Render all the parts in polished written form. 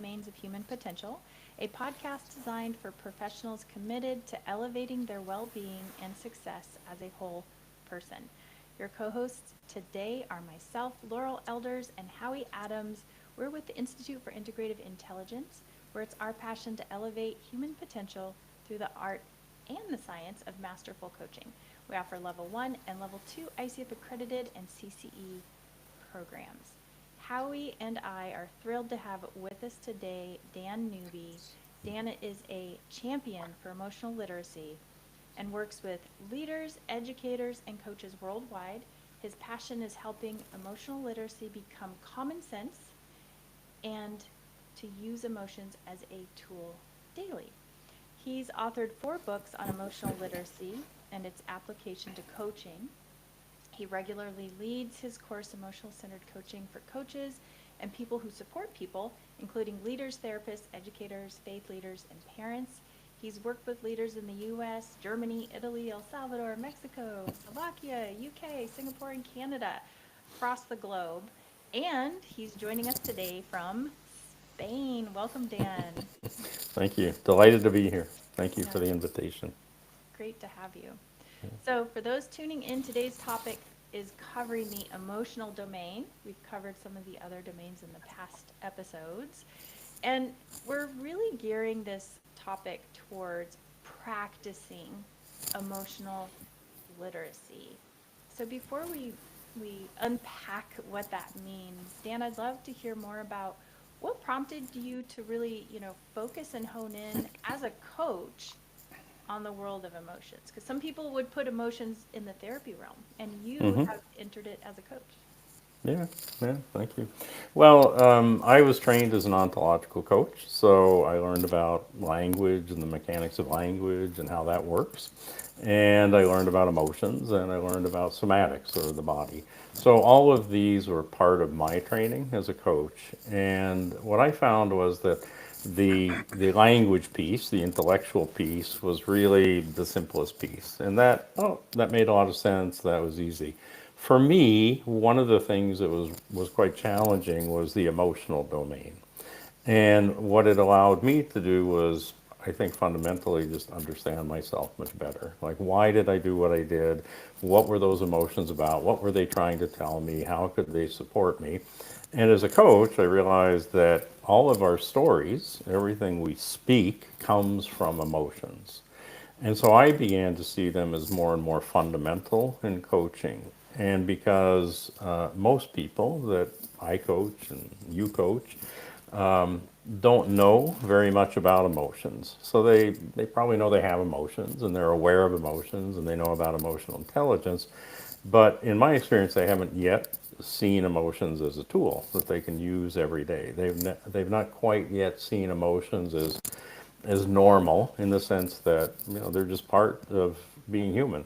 Domains of Human Potential, a podcast designed for professionals committed to elevating their well-being and success as a whole person. Your co-hosts today are myself, Laurel Elders, and Howie Adams. We're with the Institute for Integrative Intelligence, where it's our passion to elevate human potential through the art and the science of masterful coaching. We offer Level 1 and Level 2 ICF accredited and CCE programs. Howie and I are thrilled to have with us today Dan Newby. Dan is a champion for emotional literacy and works with leaders, educators, and coaches worldwide. His passion is helping emotional literacy become common sense and to use emotions as a tool daily. He's authored 4 books on emotional literacy and its application to coaching. He regularly leads his course, Emotional Centered Coaching for Coaches and people who support people, including leaders, therapists, educators, faith leaders, and parents. He's worked with leaders in the U.S., Germany, Italy, El Salvador, Mexico, Slovakia, UK, Singapore, and Canada, across the globe. And he's joining us today from Spain. Welcome, Dan. Thank you. Delighted to be here. Thank you Yeah, for the invitation. great to have you. So for those tuning in, today's topic is covering the emotional domain. We've covered some of the other domains in the past episodes. And we're really gearing this topic towards practicing emotional literacy. So before we unpack what that means, Dan, I'd love to hear more about what prompted you to really, focus and hone in as a coach on the world of emotions, because some people would put emotions in the therapy realm, and you Hmm. have entered it as a coach. Yeah, yeah, thank you. Well, I was trained as an ontological coach, so I learned about language and the mechanics of language and how that works. And I learned about emotions and I learned about somatics, or the body. So all of these were part of my training as a coach. And what I found was that the language piece, the intellectual piece, was really the simplest piece. And that made a lot of sense. That was easy. For me, one of the things that was quite challenging was the emotional domain. And what it allowed me to do was, I think, fundamentally just understand myself much better. Like, why did I do what I did? What were those emotions about? What were they trying to tell me? How could they support me? And as a coach, I realized that all of our stories, everything we speak, comes from emotions. And so I began to see them as more and more fundamental in coaching. And because most people that I coach and you coach don't know very much about emotions. So they probably know they have emotions and they're aware of emotions and they know about emotional intelligence. But in my experience, they haven't yet seen emotions as a tool that they can use every day. They've not quite yet seen emotions as normal, in the sense that they're just part of being human.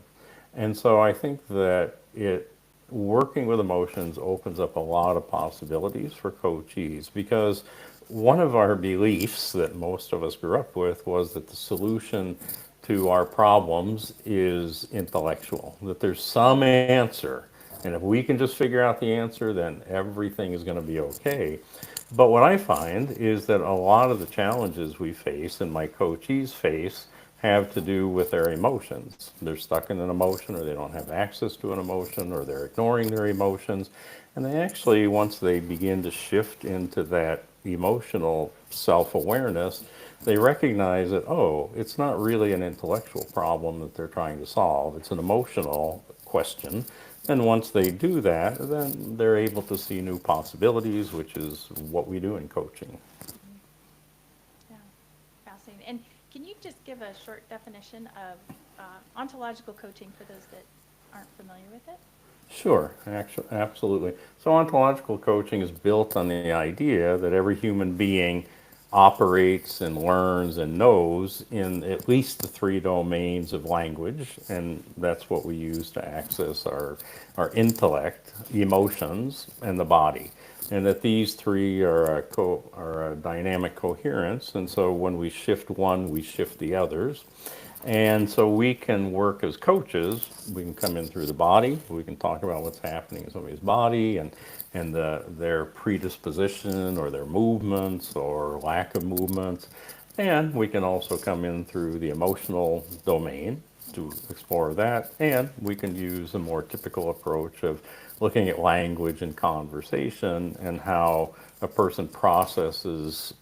And so I think that it working with emotions opens up a lot of possibilities for coachees, because one of our beliefs that most of us grew up with was that the solution to our problems is intellectual, that there's some answer. And if we can just figure out the answer, then everything is going to be okay. But what I find is that a lot of the challenges we face and my coachees face have to do with their emotions. They're stuck in an emotion, or they don't have access to an emotion, or they're ignoring their emotions. And they actually, once they begin to shift into that emotional self awareness, they recognize that, oh, it's not really an intellectual problem that they're trying to solve, it's an emotional question. And once they do that, then they're able to see new possibilities, which is what we do in coaching. Mhm. Yeah, fascinating. And can you just give a short definition of ontological coaching for those that aren't familiar with it? Sure, actually, absolutely. So ontological coaching is built on the idea that every human being operates and learns and knows in at least the 3 domains of language, and that's what we use to access our intellect, emotions, and the body. And that these 3 are a dynamic coherence, and so when we shift one, we shift the others. And so we can work as coaches. We can come in through the body. We can talk about what's happening in somebody's body and their predisposition or their movements or lack of movements. And we can also come in through the emotional domain to explore that. And we can use a more typical approach of looking at language and conversation and how a person processes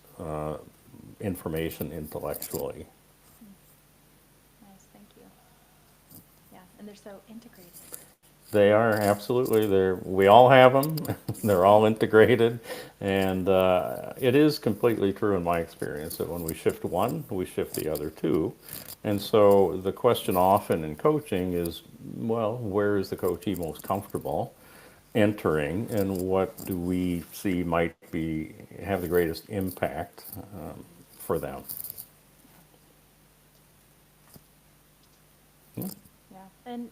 information intellectually. Nice, thank you. Yeah, and they're so integrated. They are absolutely. We all have them. They're all integrated, and it is completely true in my experience that when we shift one, we shift the other two. And so the question often in coaching is, well, where is the coachee most comfortable entering, and what do we see might be have the greatest impact for them? Yeah. Yeah, and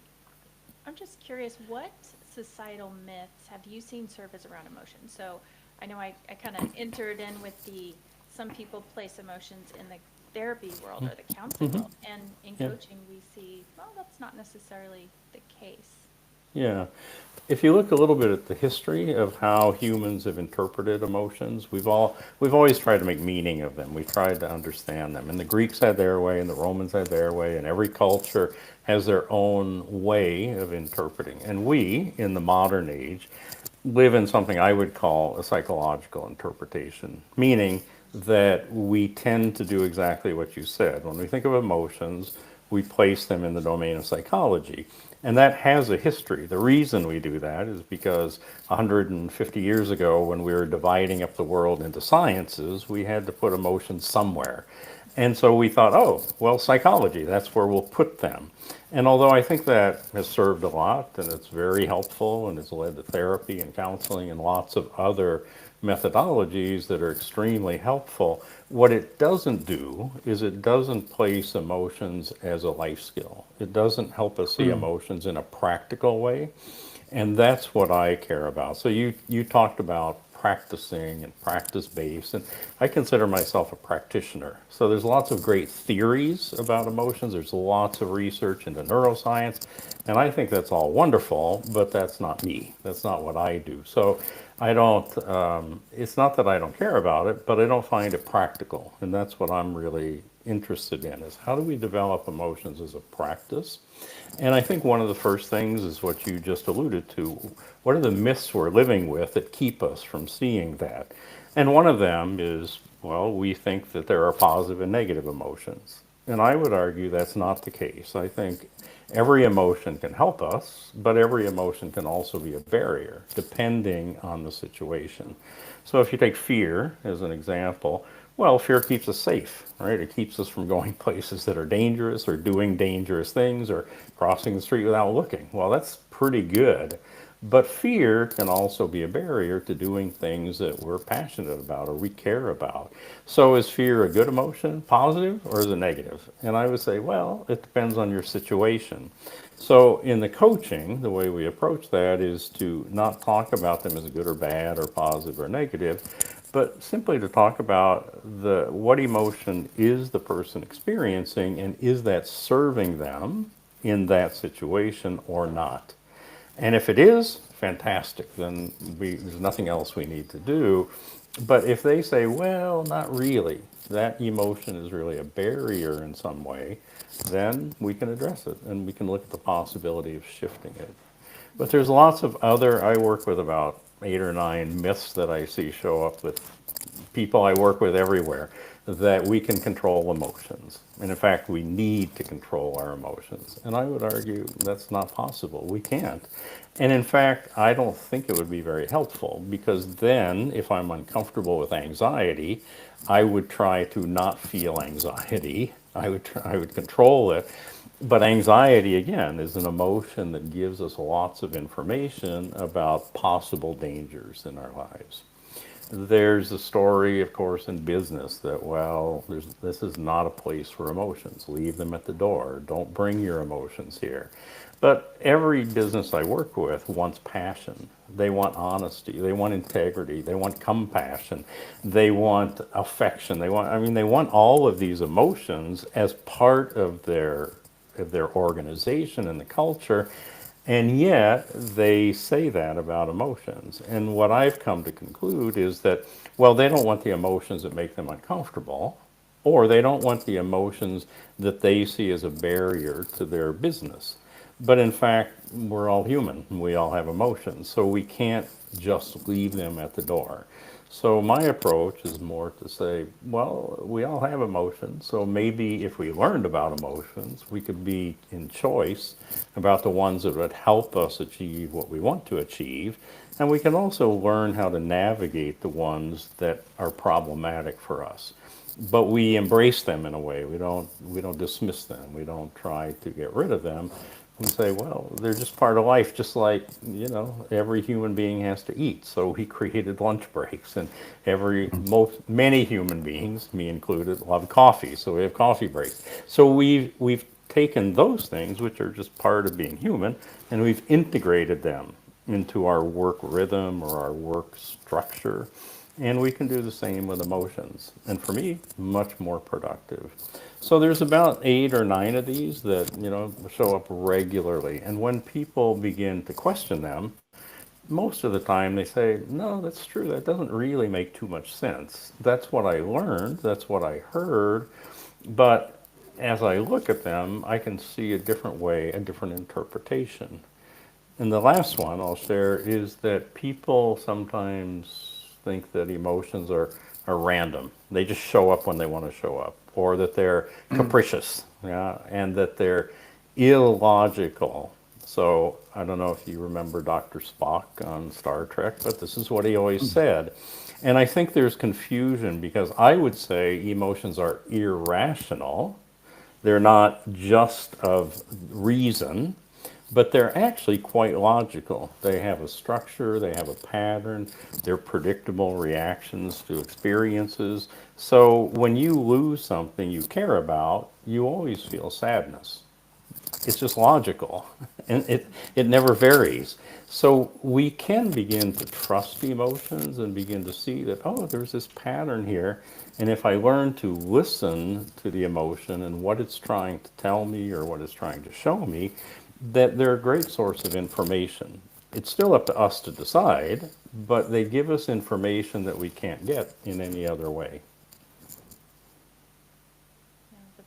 I'm just curious, what societal myths have you seen surface around emotion? So I know I kind of entered in with some people place emotions in the therapy world or the counseling world, and in Yeah. coaching we see, well, that's not necessarily the case. Yeah. If you look a little bit at the history of how humans have interpreted emotions, we've always tried to make meaning of them. We've tried to understand them. And the Greeks had their way, and the Romans had their way, and every culture has their own way of interpreting. And we, in the modern age, live in something I would call a psychological interpretation, meaning that we tend to do exactly what you said. When we think of emotions, we place them in the domain of psychology. And that has a history. The reason we do that is because 150 years ago, when we were dividing up the world into sciences, we had to put emotions somewhere. And so we thought, oh, well, psychology, that's where we'll put them. And although I think that has served a lot and it's very helpful and it's led to therapy and counseling and lots of other methodologies that are extremely helpful, what it doesn't do is it doesn't place emotions as a life skill. It doesn't help us see emotions in a practical way. And that's what I care about. So you talked about practicing and practice based, and I consider myself a practitioner. So there's lots of great theories about emotions. There's lots of research into neuroscience, and I think that's all wonderful, but that's not me. That's not what I do. So I don't, it's not that I don't care about it, but I don't find it practical. And that's what I'm really interested in, is how do we develop emotions as a practice? And I think one of the first things is what you just alluded to. What are the myths we're living with that keep us from seeing that? And one of them is, well, we think that there are positive and negative emotions. And I would argue that's not the case. I think every emotion can help us, but every emotion can also be a barrier, depending on the situation. So if you take fear as an example, well, fear keeps us safe, right? It keeps us from going places that are dangerous or doing dangerous things or crossing the street without looking. Well, that's pretty good. But fear can also be a barrier to doing things that we're passionate about or we care about. So is fear a good emotion, positive, or is it negative? And I would say, well, it depends on your situation. So in the coaching, the way we approach that is to not talk about them as good or bad or positive or negative, but simply to talk about what emotion is the person experiencing and is that serving them in that situation or not. And if it is, fantastic, then there's nothing else we need to do. But if they say, well, not really, that emotion is really a barrier in some way, then we can address it and we can look at the possibility of shifting it. But there's lots of I work with about 8 or 9 myths that I see show up with people I work with everywhere, that we can control emotions. And in fact, we need to control our emotions. And I would argue that's not possible. We can't. And in fact, I don't think it would be very helpful, because then if I'm uncomfortable with anxiety, I would try to not feel anxiety. I would control it. But anxiety, again, is an emotion that gives us lots of information about possible dangers in our lives. There's a story, of course, in business that, well, this is not a place for emotions. Leave them at the door. Don't bring your emotions here. But every business I work with wants passion. They want honesty. They want integrity. They want compassion. They want affection. They want all of these emotions as part of their organization and the culture. And yet they say that about emotions. And what I've come to conclude is that, well, they don't want the emotions that make them uncomfortable, or they don't want the emotions that they see as a barrier to their business. But in fact, we're all human. We all have emotions. So we can't just leave them at the door. So my approach is more to say, well, we all have emotions. So maybe if we learned about emotions, we could be in choice about the ones that would help us achieve what we want to achieve. And we can also learn how to navigate the ones that are problematic for us. But we embrace them in a way. We don't dismiss them. We don't try to get rid of them. We say, well, they're just part of life, just like, every human being has to eat. So he created lunch breaks, and many human beings, me included, love coffee. So we have coffee breaks. So we've taken those things, which are just part of being human, and we've integrated them into our work rhythm or our work structure. And we can do the same with emotions. And for me, much more productive. So there's about 8 or 9 of these that, show up regularly. And when people begin to question them, most of the time they say, no, that's true. That doesn't really make too much sense. That's what I learned. That's what I heard. But as I look at them, I can see a different way, a different interpretation. And the last one I'll share is that people sometimes think that emotions are random. They just show up when they want to show up, or that they're capricious, yeah, and that they're illogical. So I don't know if you remember Dr. Spock on Star Trek, but this is what he always said. And I think there's confusion because I would say emotions are irrational. They're not just of reason, but they're actually quite logical. They have a structure, they have a pattern, they're predictable reactions to experiences. So when you lose something you care about, you always feel sadness. It's just logical, and it never varies. So we can begin to trust the emotions and begin to see that, oh, there's this pattern here. And if I learn to listen to the emotion and what it's trying to tell me or what it's trying to show me, that they're a great source of information. It's still up to us to decide, but they give us information that we can't get in any other way. Yeah,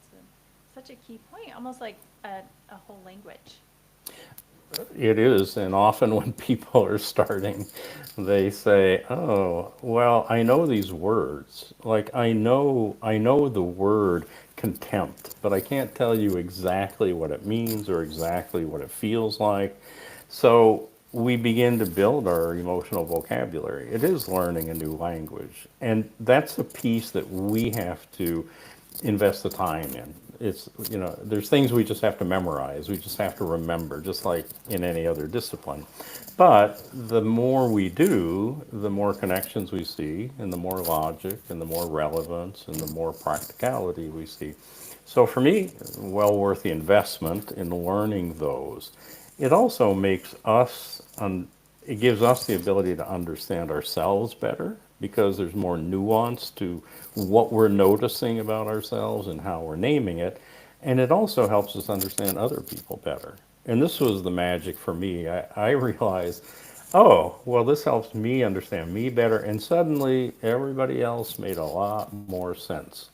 such a key point, almost like a whole language. It is, and often when people are starting, they say, "Oh, well, I know these words. Like I know the word contempt, but I can't tell you exactly what it means or exactly what it feels like." So we begin to build our emotional vocabulary. It is learning a new language, and that's a piece that we have to invest the time in. There's things we just have to memorize. We just have to remember, just like in any other discipline. But the more we do, the more connections we see, and the more logic, and the more relevance, and the more practicality we see. So for me, well worth the investment in learning those. It also it gives us the ability to understand ourselves better because there's more nuance to what we're noticing about ourselves and how we're naming it. And it also helps us understand other people better. And this was the magic for me. I realized, oh, well, this helps me understand me better. And suddenly everybody else made a lot more sense.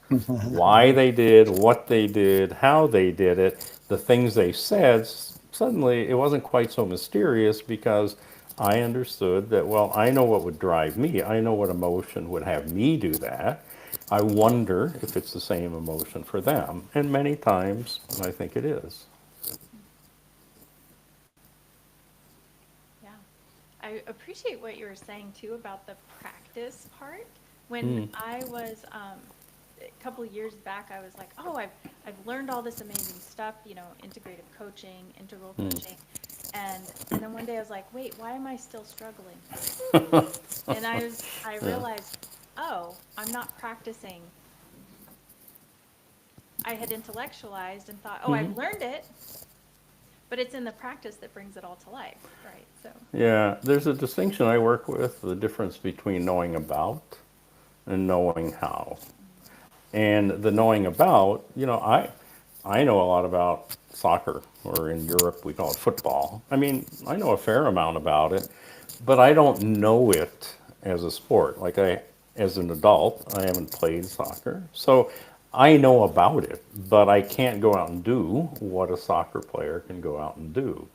Why they did, what they did, how they did it, the things they said, suddenly it wasn't quite so mysterious because I understood that, well, I know what would drive me. I know what emotion would have me do that. I wonder if it's the same emotion for them. And many times I think it is. Yeah. I appreciate what you were saying too about the practice part. When I was a couple years back, I was like, oh, I've learned all this amazing stuff, integrative coaching, integral coaching. And then one day I was like, wait, why am I still struggling? And I realized, oh, I'm not practicing. I had intellectualized and thought, oh, I've learned it, But it's in the practice that brings it all to life, right? So, Yeah, there's a distinction I work with, the difference between knowing about and knowing how. And the knowing about, I know a lot about soccer, or in Europe we call it football. I mean, I know a fair amount about it, but I don't know it as a sport. As an adult, I haven't played soccer, so I know about it, but I can't go out and do what a soccer player can go out and do.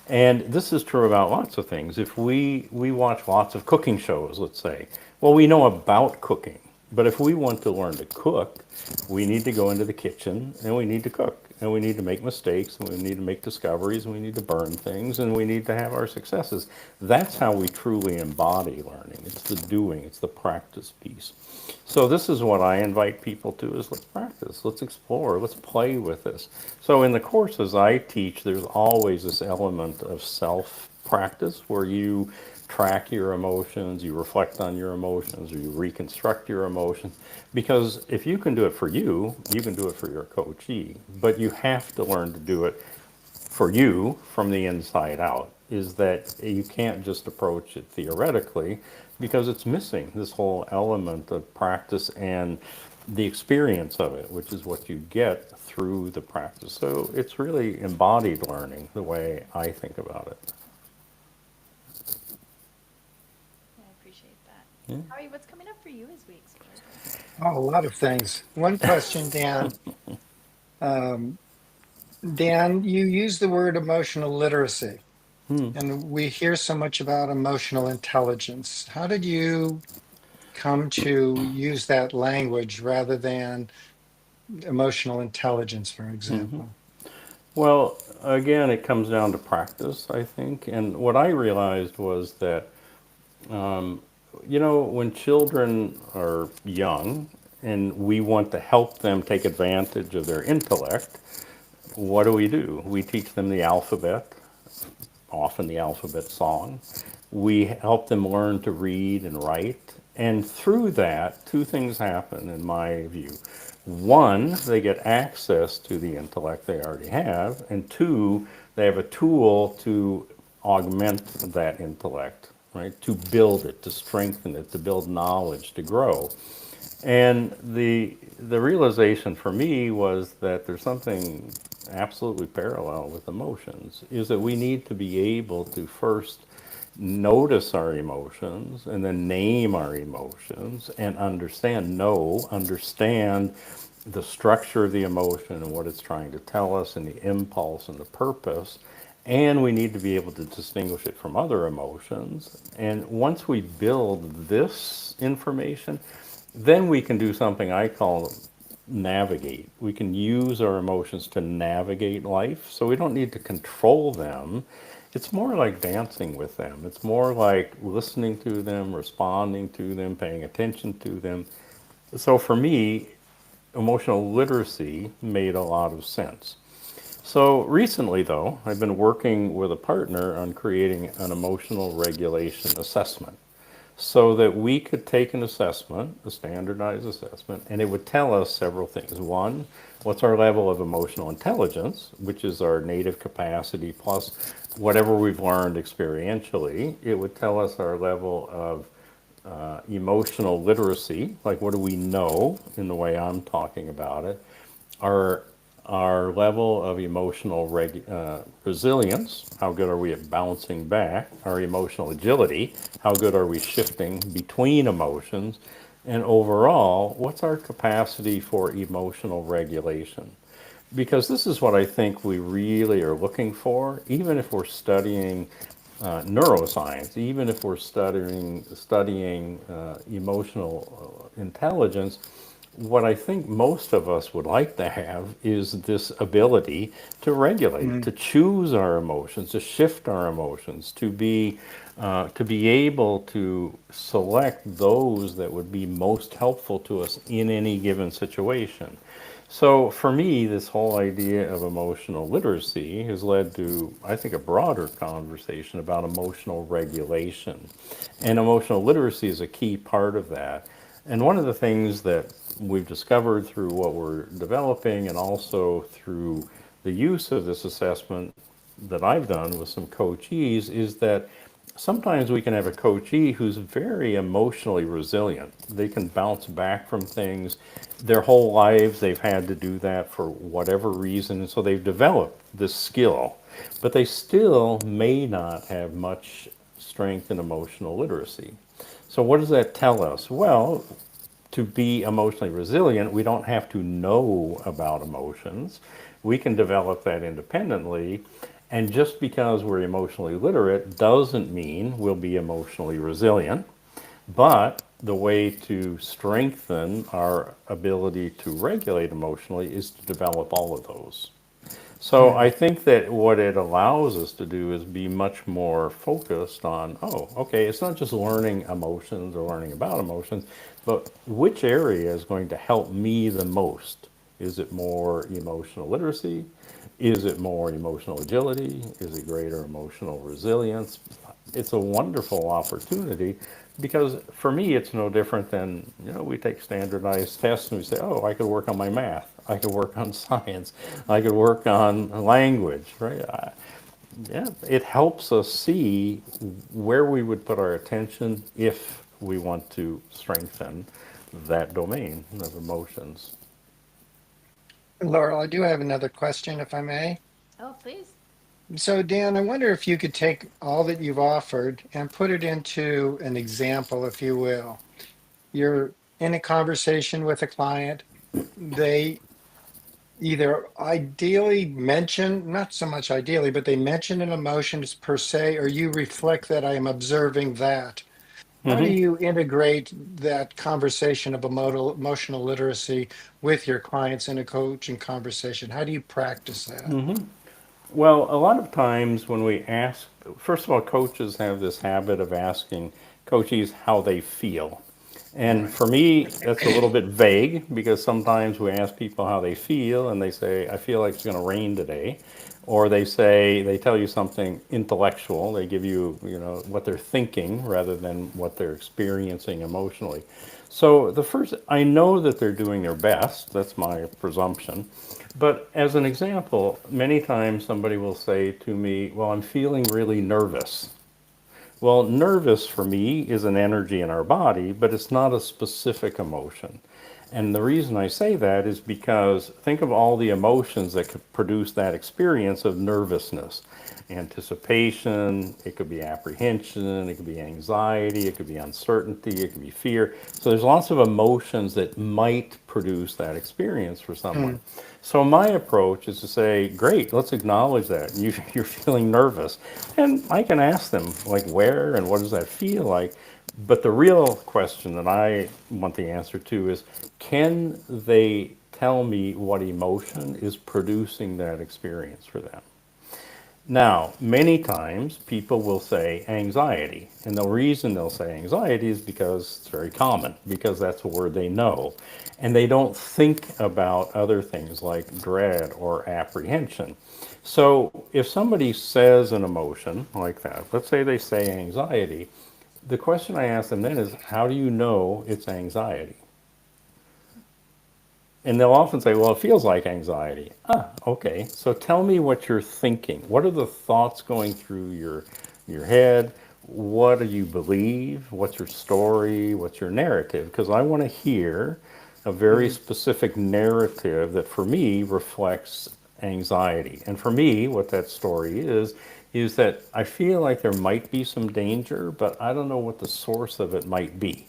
And this is true about lots of things. If we watch lots of cooking shows, let's say, well, we know about cooking. But if we want to learn to cook, we need to go into the kitchen and we need to cook. And we need to make mistakes and we need to make discoveries and we need to burn things and we need to have our successes. That's how we truly embody learning. It's the doing, it's the practice piece. So this is what I invite people to is let's practice, let's explore, let's play with this. So in the courses I teach, there's always this element of self-practice where you track your emotions, you reflect on your emotions, or you reconstruct your emotions. Because if you can do it for you, you can do it for your coachee. But you have to learn to do it for you from the inside out, is that you can't just approach it theoretically because it's missing this whole element of practice and the experience of it, which is what you get through the practice. So it's really embodied learning the way I think about it. I appreciate that. Yeah. Howie, what's coming up for you as we explore this? Oh, a lot of things. One question, Dan. Um, Dan, you use the word emotional literacy, and we hear so much about emotional intelligence. How did you come to use that language rather than emotional intelligence, for example? Well, again, it comes down to practice, I think. And what I realized was that, when children are young and we want to help them take advantage of their intellect, what do? We teach them the alphabet, often the alphabet song. We help them learn to read and write. And through that, two things happen, in my view. One, they get access to the intellect they already have. And two, they have a tool to augment that intellect, right? To build it, to strengthen it, to build knowledge, to grow. And the realization for me was that there's something absolutely parallel with emotions, is that we need to be able to first notice our emotions and then name our emotions and understand the structure of the emotion and what it's trying to tell us and the impulse and the purpose. And we need to be able to distinguish it from other emotions. And once we build this information, then we can do something I call navigate. We can use our emotions to navigate life, so we don't need to control them. It's more like dancing with them. It's more like listening to them, responding to them, paying attention to them. So for me, emotional literacy made a lot of sense. So recently, though, I've been working with a partner on creating an emotional regulation assessment so that we could take an assessment, a standardized assessment, and it would tell us several things. One, what's our level of emotional intelligence, which is our native capacity plus whatever we've learned experientially. It would tell us our level of emotional literacy, like what do we know in the way I'm talking about it, our our level of emotional resilience, how good are we at bouncing back, our emotional agility, how good are we shifting between emotions, and overall, what's our capacity for emotional regulation? Because this is what I think we really are looking for, even if we're studying neuroscience, even if we're studying emotional intelligence. What I think most of us would like to have is this ability to regulate, Mm, to choose our emotions, to shift our emotions, to be able to select those that would be most helpful to us in any given situation. So for me, this whole idea of emotional literacy has led to, I think, a broader conversation about emotional regulation. And emotional literacy is a key part of that. And one of the things that we've discovered through what we're developing and also through the use of this assessment that I've done with some coachees is that sometimes we can have a coachee who's very emotionally resilient. They can bounce back from things. Their whole lives, they've had to do that for whatever reason. And so they've developed this skill, but they still may not have much strength in emotional literacy. So, what does that tell us? Well, to be emotionally resilient, we don't have to know about emotions. We can develop that independently. And just because we're emotionally literate doesn't mean we'll be emotionally resilient. But the way to strengthen our ability to regulate emotionally is to develop all of those. So I Mm. think that what it allows us to do is be much more focused on, oh, okay, it's not just learning emotions or learning about emotions, but which area is going to help me the most? Is it more emotional literacy? Is it more emotional agility? Is it greater emotional resilience? It's a wonderful opportunity because for me, it's no different than, we take standardized tests and we say, oh, I could work on my math. I could work on science. I could work on language, right? Yeah, it helps us see where we would put our attention if we want to strengthen that domain of emotions. Laurel, I do have another question, if I may. Oh, please. So, Dan, I wonder if you could take all that you've offered and put it into an example, if you will. You're in a conversation with a client. They either ideally mention, not so much ideally, but they mention an emotion per se, or you reflect that I am observing that. How do you integrate that conversation of emotional literacy with your clients in a coaching conversation? How do you practice that? Well, a lot of times when we ask, first of all, coaches have this habit of asking coachees how they feel. And Right. for me, that's a little bit vague because sometimes we ask people how they feel and they say, I feel like it's going to rain today. Or they say, they tell you something intellectual. They give you, what they're thinking rather than what they're experiencing emotionally. So the first, I know that they're doing their best. That's my presumption. But as an example, many times somebody will say to me, well, I'm feeling really nervous. Well, nervous for me is an energy in our body, but it's not a specific emotion. And the reason I say that is because think of all the emotions that could produce that experience of nervousness. Anticipation, it could be apprehension, it could be anxiety, it could be uncertainty, it could be fear. So there's lots of emotions that might produce that experience for someone. Mm. So my approach is to say, great, let's acknowledge that. You're feeling nervous. And I can ask them, like, where and what does that feel like? But the real question that I want the answer to is, can they tell me what emotion is producing that experience for them? Now, many times people will say anxiety, and the reason they'll say anxiety is because it's very common, because that's a word they know. And they don't think about other things like dread or apprehension. So if somebody says an emotion like that, let's say they say anxiety, the question I ask them then is, how do you know it's anxiety? And they'll often say, well, it feels like anxiety. Ah, okay. So tell me what you're thinking. What are the thoughts going through your head? What do you believe? What's your story? What's your narrative? Because I want to hear a very Mm. specific narrative that for me reflects anxiety. And for me, what that story is that I feel like there might be some danger, but I don't know what the source of it might be.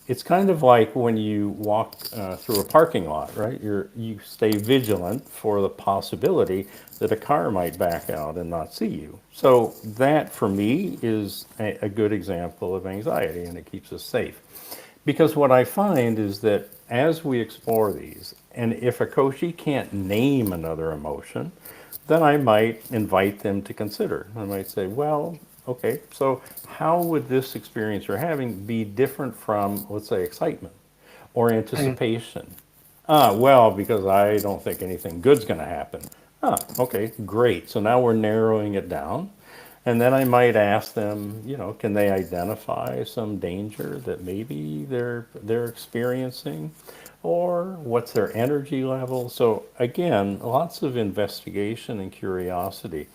It's kind of like when you walk through a parking lot, right? You stay vigilant for the possibility that a car might back out and not see you. So that, for me, is a good example of anxiety, and it keeps us safe. Because what I find is that as we explore these, and if a coachee can't name another emotion, then I might invite them to consider. I might say, well, okay, so how would this experience you're having be different from, let's say, excitement or Mm. anticipation? Ah, well, because I don't think anything good's going to happen. Ah, okay, great. So now we're narrowing it down. And then I might ask them, can they identify some danger that maybe they're experiencing, or what's their energy level? So again, lots of investigation and curiosity.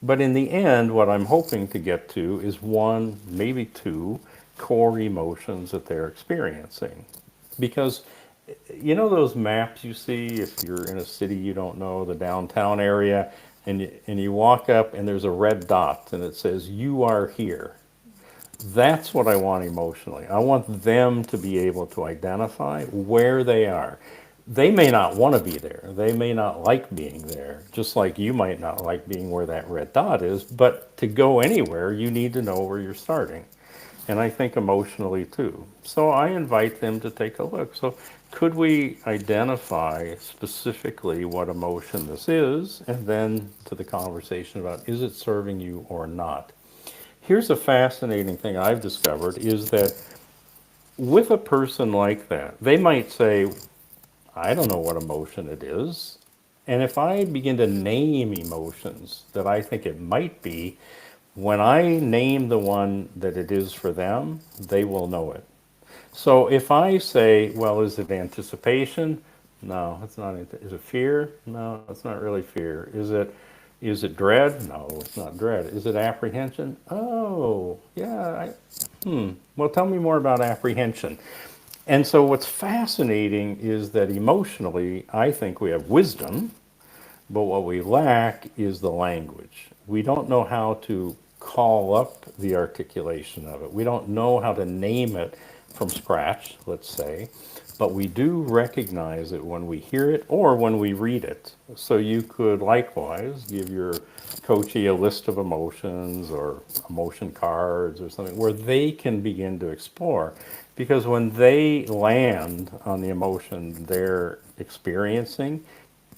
But in the end, what I'm hoping to get to is one, maybe two core emotions that they're experiencing. Because you know those maps you see if you're in a city you don't know, the downtown area, and you walk up and there's a red dot and it says, "You are here." That's what I want emotionally. I want them to be able to identify where they are. They may not want to be there. They may not like being there, just like you might not like being where that red dot is. But to go anywhere, you need to know where you're starting. And I think emotionally too. So I invite them to take a look. So could we identify specifically what emotion this is, and then to the conversation about is it serving you or not? Here's a fascinating thing I've discovered is that with a person like that, they might say, I don't know what emotion it is. And if I begin to name emotions that I think it might be, when I name the one that it is for them, they will know it. So if I say, well, is it anticipation? No, it's not. Is it fear? No, it's not really fear. Is it dread? No, it's not dread. Is it apprehension? Oh, yeah. Well, tell me more about apprehension. And so what's fascinating is that emotionally, I think we have wisdom, but what we lack is the language. We don't know how to call up the articulation of it. We don't know how to name it from scratch, let's say, but we do recognize it when we hear it or when we read it. So you could likewise give your coachee a list of emotions or emotion cards or something where they can begin to explore. Because when they land on the emotion they're experiencing,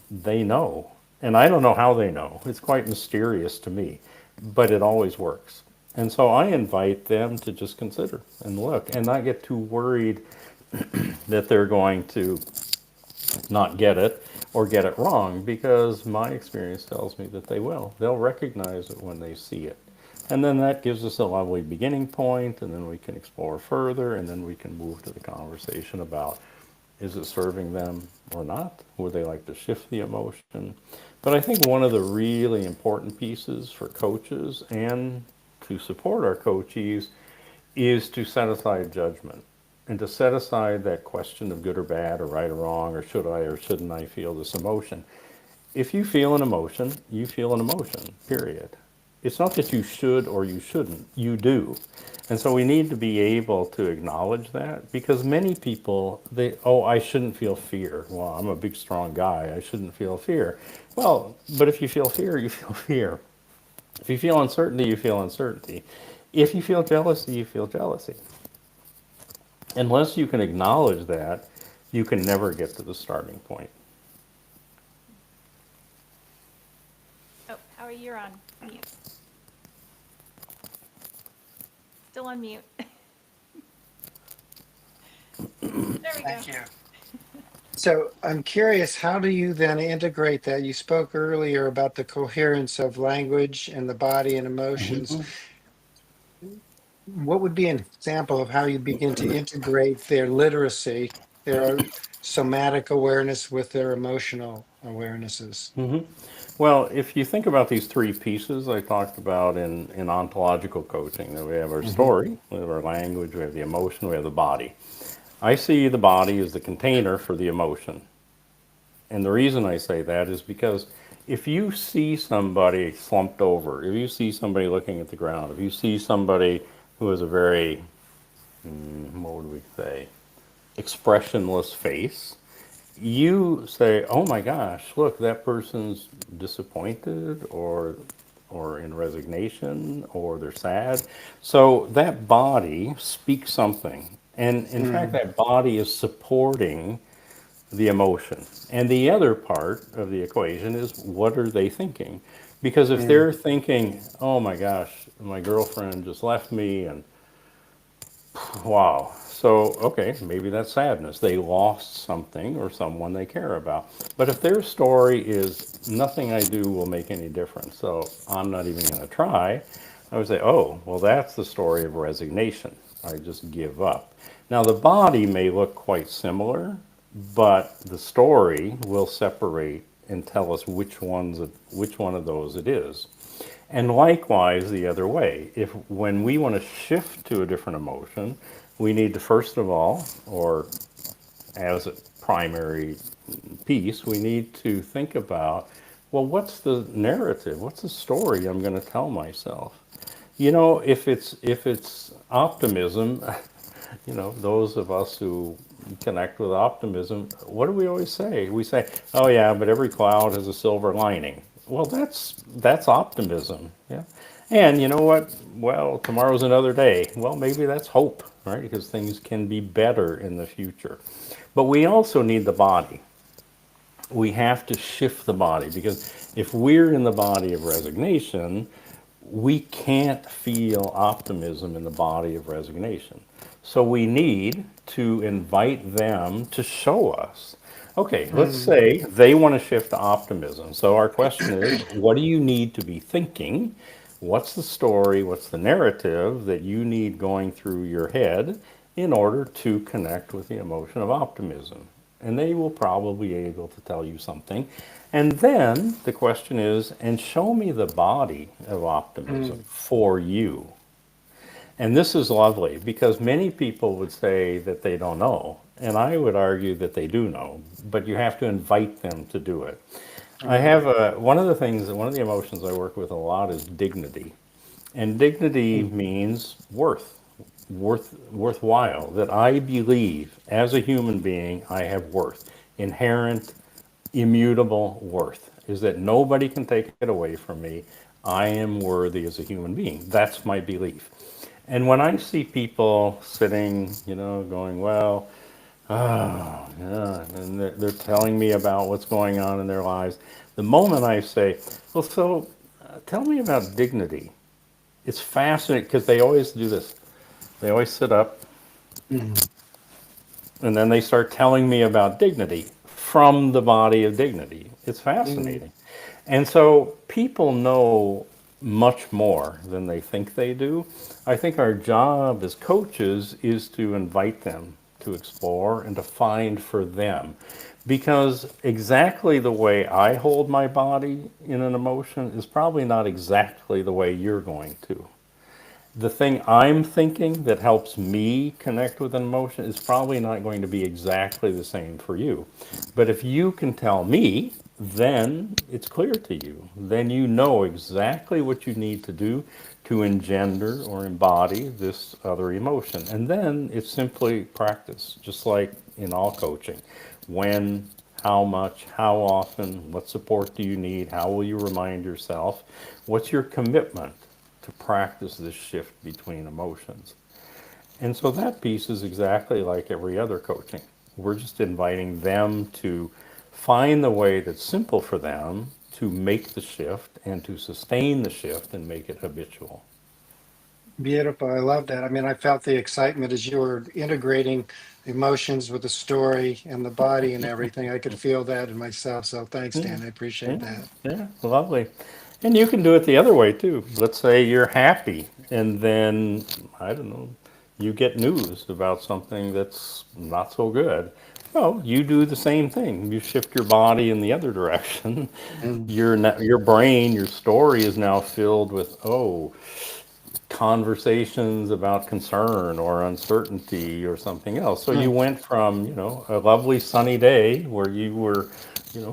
they know. And I don't know how they know. It's quite mysterious to me, but it always works. And so I invite them to just consider and look and not get too worried that they're going to not get it or get it wrong, because my experience tells me that they will. They'll recognize it when they see it. And then that gives us a lovely beginning point, and then we can explore further, and then we can move to the conversation about is it serving them or not? Would they like to shift the emotion? But I think one of the really important pieces for coaches and to support our coachees is to set aside judgment and to set aside that question of good or bad or right or wrong or should I or shouldn't I feel this emotion. If you feel an emotion, you feel an emotion, period. It's not that you should or you shouldn't, you do. And so we need to be able to acknowledge that, because many people, I shouldn't feel fear. Well, I'm a big, strong guy. I shouldn't feel fear. Well, but if you feel fear, you feel fear. If you feel uncertainty, you feel uncertainty. If you feel jealousy, you feel jealousy. Unless you can acknowledge that, you can never get to the starting point. Oh, Howie, you're on mute. Still on mute. There we go. Thank you. So I'm curious, how do you then integrate that? You spoke earlier about the coherence of language and the body and emotions. What would be an example of how you begin to integrate their literacy, their somatic awareness with their emotional awarenesses? Well, if you think about these three pieces I talked about in ontological coaching, that we have our story, we have our language, we have the emotion, we have the body. I see the body as the container for the emotion. And the reason I say that is because if you see somebody slumped over, if you see somebody looking at the ground, if you see somebody who has a very, what would we say, expressionless face, you say, oh my gosh, look, that person's disappointed or in resignation or they're sad. So that body speaks something. And in fact, that body is supporting the emotion. And the other part of the equation is what are they thinking? Because if they're thinking, oh my gosh, my girlfriend just left me and wow. So, okay, maybe that's sadness. They lost something or someone they care about. But if their story is nothing I do will make any difference, so I'm not even going to try, I would say, oh, well, that's the story of resignation. I just give up. Now, the body may look quite similar, but the story will separate and tell us which one of those it is. And likewise, the other way. If when we want to shift to a different emotion, we need to first of all, or as a primary piece, we need to think about, well, what's the narrative? What's the story I'm going to tell myself? If it's optimism, those of us who connect with optimism, what do we always say? We say, "Oh yeah, but every cloud has a silver lining." Well, that's optimism, yeah. And you know what? Well, tomorrow's another day. Well, maybe that's hope, right? Because things can be better in the future. But we also need the body. We have to shift the body because if we're in the body of resignation, we can't feel optimism in the body of resignation. So we need to invite them to show us. Okay, let's Mm, say they want to shift to optimism. So our question is, what do you need to be thinking? What's the story? What's the narrative that you need going through your head in order to connect with the emotion of optimism? And they will probably be able to tell you something. And then the question is, and show me the body of optimism mm, for you. And this is lovely because many people would say that they don't know. And I would argue that they do know, but you have to invite them to do it. I mm, have one of the things, one of the emotions I work with a lot is dignity. And dignity mm, means worthwhile, that I believe as a human being I have worth, inherent, immutable worth, is that nobody can take it away from me. I am worthy as a human being. That's my belief. And when I see people sitting, going, well, yeah, and they're telling me about what's going on in their lives, the moment I say, well, so tell me about dignity, it's fascinating because they always do this. They always sit up mm, and then they start telling me about dignity from the body of dignity. It's mm, fascinating. And so people know much more than they think they do. I think our job as coaches is to invite them to explore and to find for them. Because exactly the way I hold my body in an emotion is probably not exactly the way you're going to. The thing I'm thinking that helps me connect with an emotion is probably not going to be exactly the same for you. But if you can tell me, then it's clear to you. Then you know exactly what you need to do to engender or embody this other emotion. And then it's simply practice, just like in all coaching. When, how much, how often, what support do you need, how will you remind yourself, what's your commitment to practice this shift between emotions. And so that piece is exactly like every other coaching. We're just inviting them to find the way that's simple for them to make the shift and to sustain the shift and make it habitual. beautiful. I love that. I mean, I felt the excitement as you were integrating emotions with the story and the body and everything. I could feel that in myself. So thanks, Yeah, Dan. I appreciate yeah, that. yeah, lovely. And you can do it the other way too. Let's say you're happy, and then, I don't know, you get news about something that's not so good. Well, you do the same thing. You shift your body in the other direction. Mm, Your brain, your story is now filled with, oh, conversations about concern or uncertainty or something else. So you mm, went from, a lovely sunny day where you were,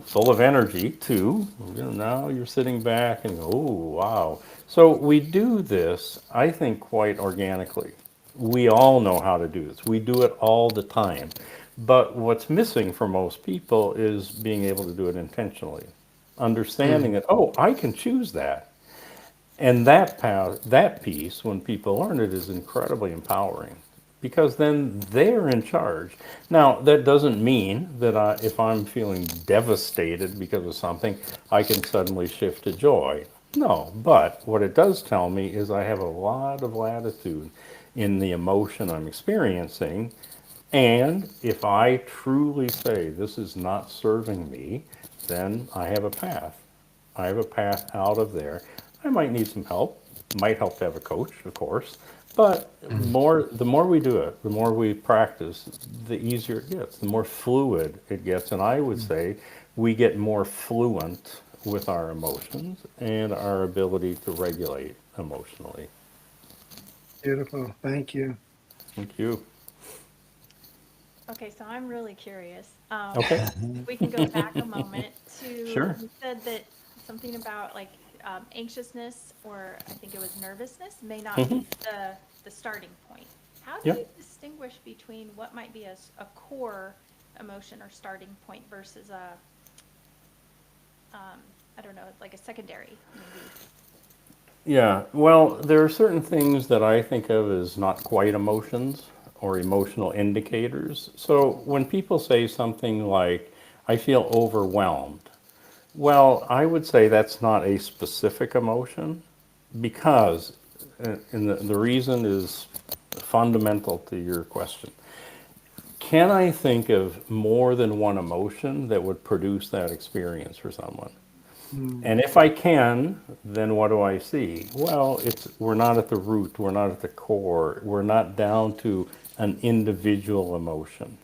full of energy to, now you're sitting back and, oh, wow. So we do this, I think, quite organically. We all know how to do this. We do it all the time. But what's missing for most people is being able to do it intentionally. Understanding mm, that, oh, I can choose that. And that piece, when people learn it, is incredibly empowering because then they're in charge. Now, that doesn't mean that if I'm feeling devastated because of something, I can suddenly shift to joy. No, but what it does tell me is I have a lot of latitude in the emotion I'm experiencing. And if I truly say this is not serving me, then I have a path. I have a path out of there. I might need some help. Might help to have a coach, of course. But mm, the more we do it, the more we practice, the easier it gets, the more fluid it gets. And I would mm, say we get more fluent with our emotions and our ability to regulate emotionally. Beautiful. Thank you. Thank you. Okay, so I'm really curious. Okay. If we can go back a moment to, Sure. you said that something about like anxiousness, or I think it was nervousness, may not be the starting point. How do Yeah. you distinguish between what might be a core emotion or starting point versus I don't know, like a secondary maybe? Yeah, well, there are certain things that I think of as not quite emotions or emotional indicators. So when people say something like, I feel overwhelmed, well, I would say that's not a specific emotion because, and the reason is fundamental to your question. Can I think of more than one emotion that would produce that experience for someone? Mm, And if I can, then what do I see? Well, we're not at the root, we're not at the core, we're not down to an individual emotion.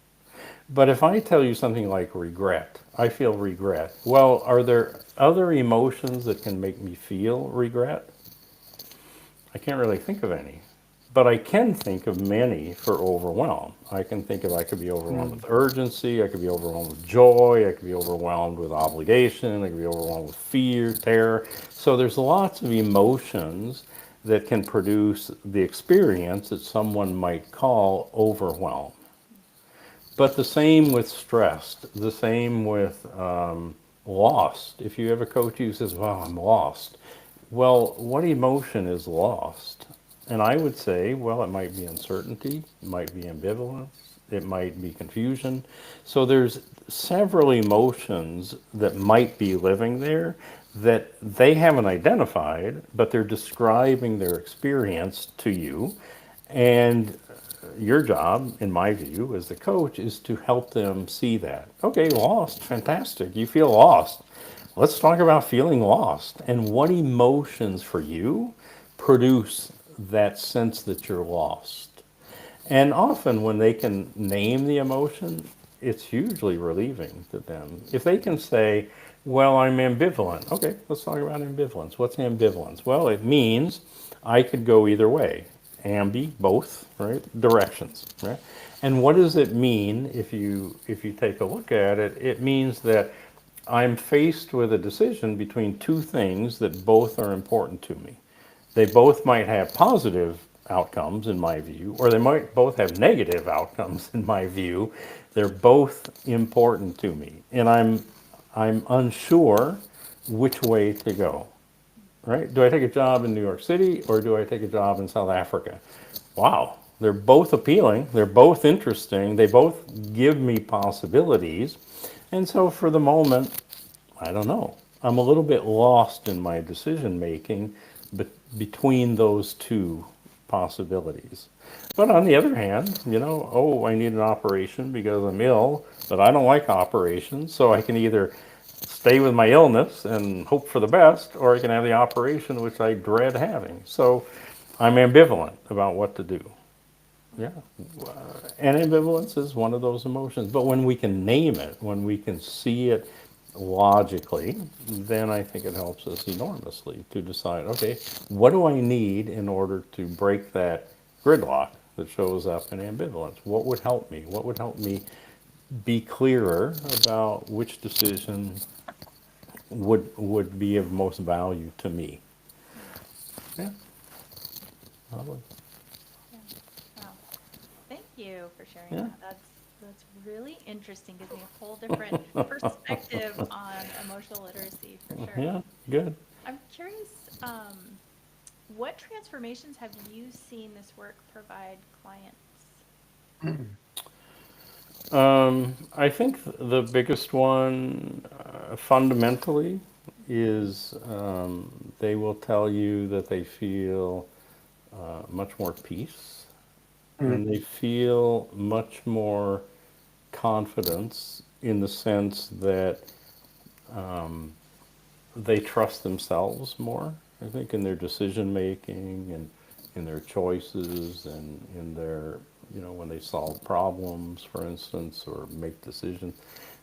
But if I tell you something like regret, I feel regret. Well, are there other emotions that can make me feel regret? I can't really think of any. But I can think of many for overwhelm. I can think of I could be overwhelmed mm, with urgency, I could be overwhelmed with joy, I could be overwhelmed with obligation, I could be overwhelmed with fear, terror. So there's lots of emotions that can produce the experience that someone might call overwhelm. But the same with stressed, the same with lost. If you have a coach who says, well, I'm lost. Well, what emotion is lost? And I would say, well, it might be uncertainty, it might be ambivalence, it might be confusion. So there's several emotions that might be living there that they haven't identified, but they're describing their experience to you. And your job, in my view, as the coach, is to help them see that. Okay, lost, fantastic. You feel lost. Let's talk about feeling lost and what emotions for you produce that sense that you're lost. And often, when they can name the emotion, it's hugely relieving to them. If they can say, well, I'm ambivalent. Okay, let's talk about ambivalence. What's ambivalence? Well, it means I could go either way. Ambi, both, right? Directions, right? And what does it mean if you take a look at it? It means that I'm faced with a decision between two things that both are important to me. They both might have positive outcomes, in my view, or they might both have negative outcomes, in my view. They're both important to me, and I'm unsure which way to go. Right? Do I take a job in New York City or do I take a job in South Africa? Wow, they're both appealing. They're both interesting. They both give me possibilities, and so for the moment, I don't know. I'm a little bit lost in my decision making between those two possibilities. But on the other hand, oh, I need an operation because I'm ill, but I don't like operations, so I can either stay with my illness and hope for the best, or I can have the operation, which I dread having. So I'm ambivalent about what to do. Yeah. And ambivalence is one of those emotions. But when we can name it, when we can see it logically, then I think it helps us enormously to decide, okay, what do I need in order to break that gridlock that shows up in ambivalence? What would help me? What would help me be clearer about which decision would be of most value to me? Yeah. Probably. Yeah. Wow. Thank you for sharing Yeah. that. That's really interesting. Gives me a whole different perspective on emotional literacy for sure. Yeah. Good. I'm curious, what transformations have you seen this work provide clients? mm, I think the biggest one fundamentally is they will tell you that they feel much more peace mm, and they feel much more confidence in the sense that they trust themselves more, I think, in their decision making and in their choices and in their, when they solve problems, for instance, or make decisions.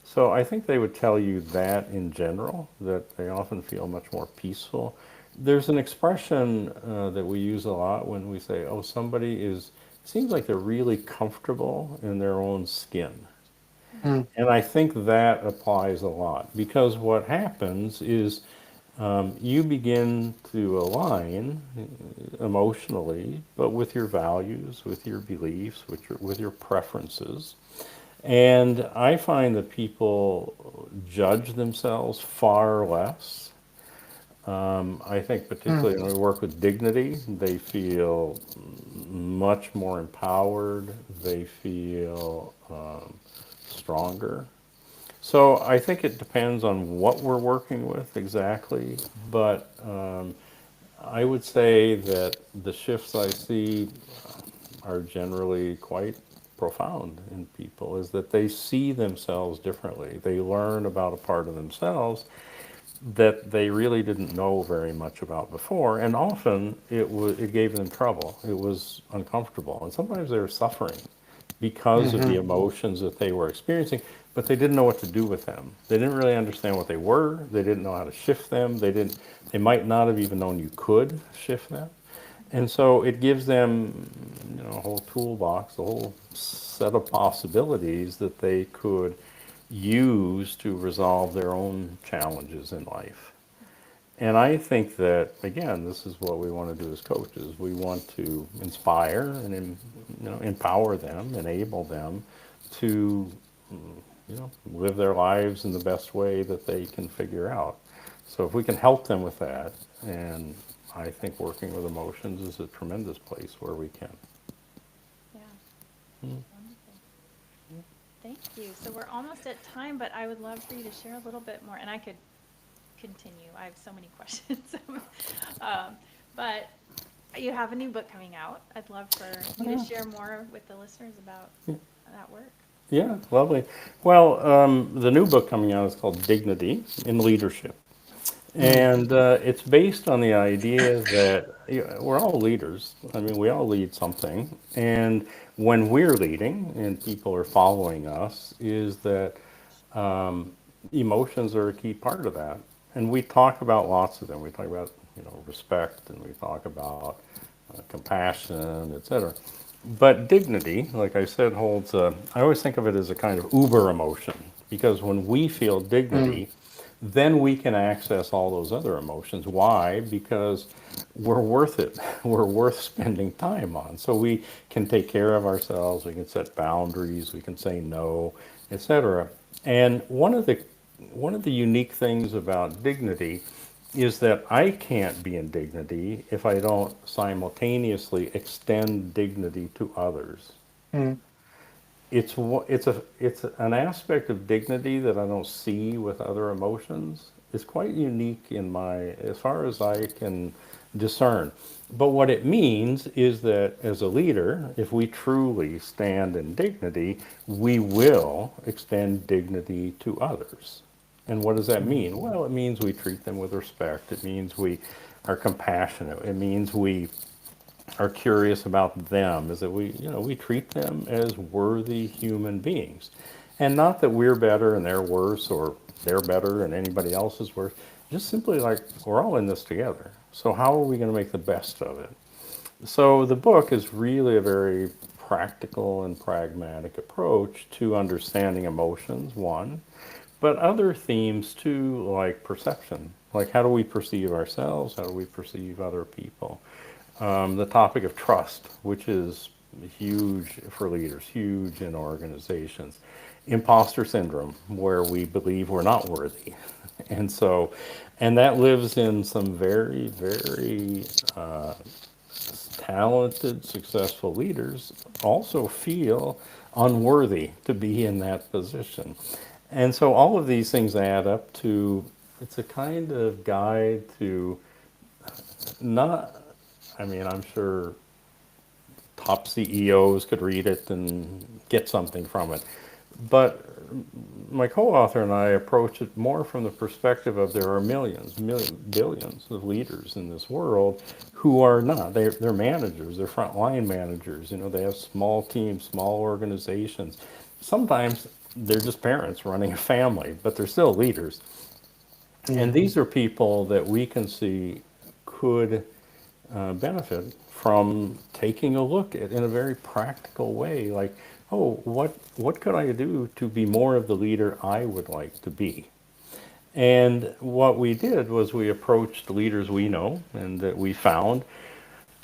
So I think they would tell you that in general, that they often feel much more peaceful. There's an expression that we use a lot when we say, oh, somebody is, seems like they're really comfortable in their own skin. Mm, And I think that applies a lot because what happens is you begin to align emotionally, but with your values, with your beliefs, with your preferences. And I find that people judge themselves far less. I think mm, particularly when we work with dignity, they feel much more empowered. They feel stronger. So I think it depends on what we're working with exactly, but I would say that the shifts I see are generally quite profound in people is that they see themselves differently. They learn about a part of themselves that they really didn't know very much about before, and often it gave them trouble. It was uncomfortable, and sometimes they were suffering because of the mhm, emotions that they were experiencing, but they didn't know what to do with them. They didn't really understand what they were. They didn't know how to shift them. They might not have even known you could shift them. And so it gives them, a whole toolbox, a whole set of possibilities that they could use to resolve their own challenges in life. And I think that, again, this is what we want to do as coaches. We want to inspire and empower them, enable them to live their lives in the best way that they can figure out. So if we can help them with that, and I think working with emotions is a tremendous place where we can. Yeah, wonderful. Thank you. So we're almost at time, but I would love for you to share a little bit more, and I could continue. I have so many questions. um, but you have a new book coming out. I'd love for you to share more with the listeners about that work. Yeah, lovely. Well, the new book coming out is called Dignity in Leadership. mm, And it's based on the idea that we're all leaders. I mean, we all lead something. And when we're leading and people are following us, is that emotions are a key part of that. And we talk about lots of them. We talk about, respect, and we talk about compassion, etc. But dignity, like I said, holds I always think of it as a kind of uber emotion because when we feel mm, dignity, then we can access all those other emotions. Why? Because we're worth it. We're worth spending time on. So we can take care of ourselves, we can set boundaries, we can say no, etc. And one of the unique things about dignity is that I can't be in dignity if I don't simultaneously extend dignity to others. mm, It's an aspect of dignity that I don't see with other emotions. It's quite unique as far as I can discern. But what it means is that as a leader, if we truly stand in dignity, we will extend dignity to others. And what does that mm, mean? Well, it means we treat them with respect. It means we are compassionate. It means we are curious about them, is that we treat them as worthy human beings. And not that we're better and they're worse, or they're better and anybody else is worse. Just simply like we're all in this together. So how are we going to make the best of it? So the book is really a very practical and pragmatic approach to understanding emotions, one, but other themes too, like perception. Like, how do we perceive ourselves? How do we perceive other people? The topic of trust, which is huge for leaders, huge in organizations. Imposter syndrome, where we believe we're not worthy. And so, and that lives in some very, very talented, successful leaders also feel unworthy to be in that position. And so all of these things add up to, it's a kind of guide to not, I mean, I'm sure top CEOs could read it and get something from it. But my co-author and I approach it more from the perspective of there are billions of leaders in this world who are not. They're managers, they're frontline managers. They have small teams, small organizations. Sometimes they're just parents running a family, but they're still leaders. And Mhm. these are people that we can see could benefit from taking a look at in a very practical way, like, oh, what could I do to be more of the leader I would like to be? And what we did was we approached leaders we know and that we found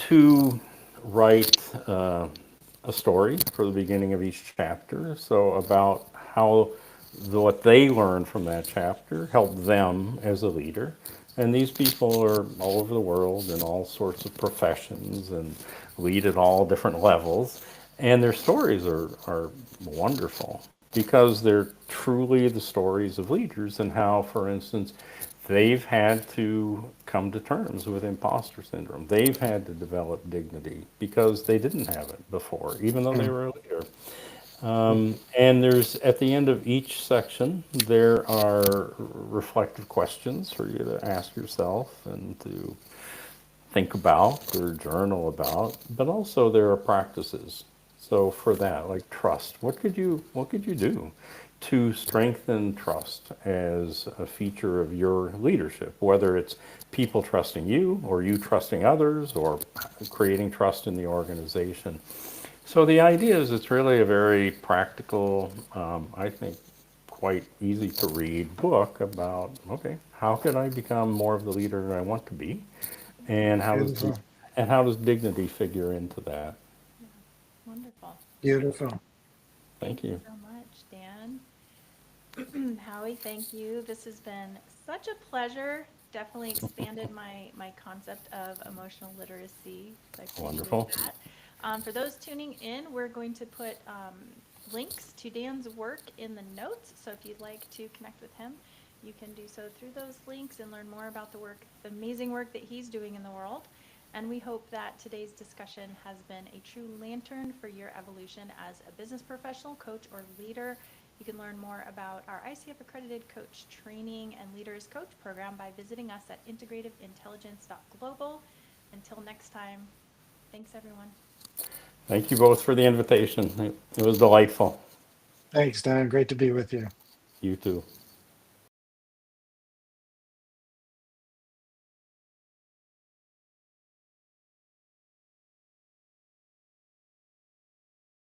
to write a story for the beginning of each chapter. So about how what they learned from that chapter helped them as a leader. And these people are all over the world in all sorts of professions and lead at all different levels. And their stories are wonderful because they're truly the stories of leaders and how, for instance, they've had to come to terms with imposter syndrome. They've had to develop dignity because they didn't have it before, even though they were a leader. And there's, at the end of each section, there are reflective questions for you to ask yourself and to think about or journal about, but also there are practices. So for that, like trust, what could you do to strengthen trust as a feature of your leadership, whether it's people trusting you or you trusting others or creating trust in the organization. So the idea is it's really a very practical, I think, quite easy to read book about, okay, how can I become more of the leader that I want to be? And Beautiful. how does dignity figure into that? Yeah, wonderful. Beautiful. Thank Thank you you. so much, Dan. Howie, thank you. This has been such a pleasure. Definitely expanded my concept of emotional literacy. So I appreciate Wonderful. that. For those tuning in, we're going to put links to Dan's work in the notes. So if you'd like to connect with him, you can do so through those links and learn more about the work, the amazing work that he's doing in the world. And we hope that today's discussion has been a true lantern for your evolution as a business professional, coach, or leader. You can learn more about our ICF accredited coach training and leaders coach program by visiting us at integrativeintelligence.global. Until next time, thanks everyone. Thank you both for the invitation. It was delightful. Thanks, Dan. Great to be with you. You too.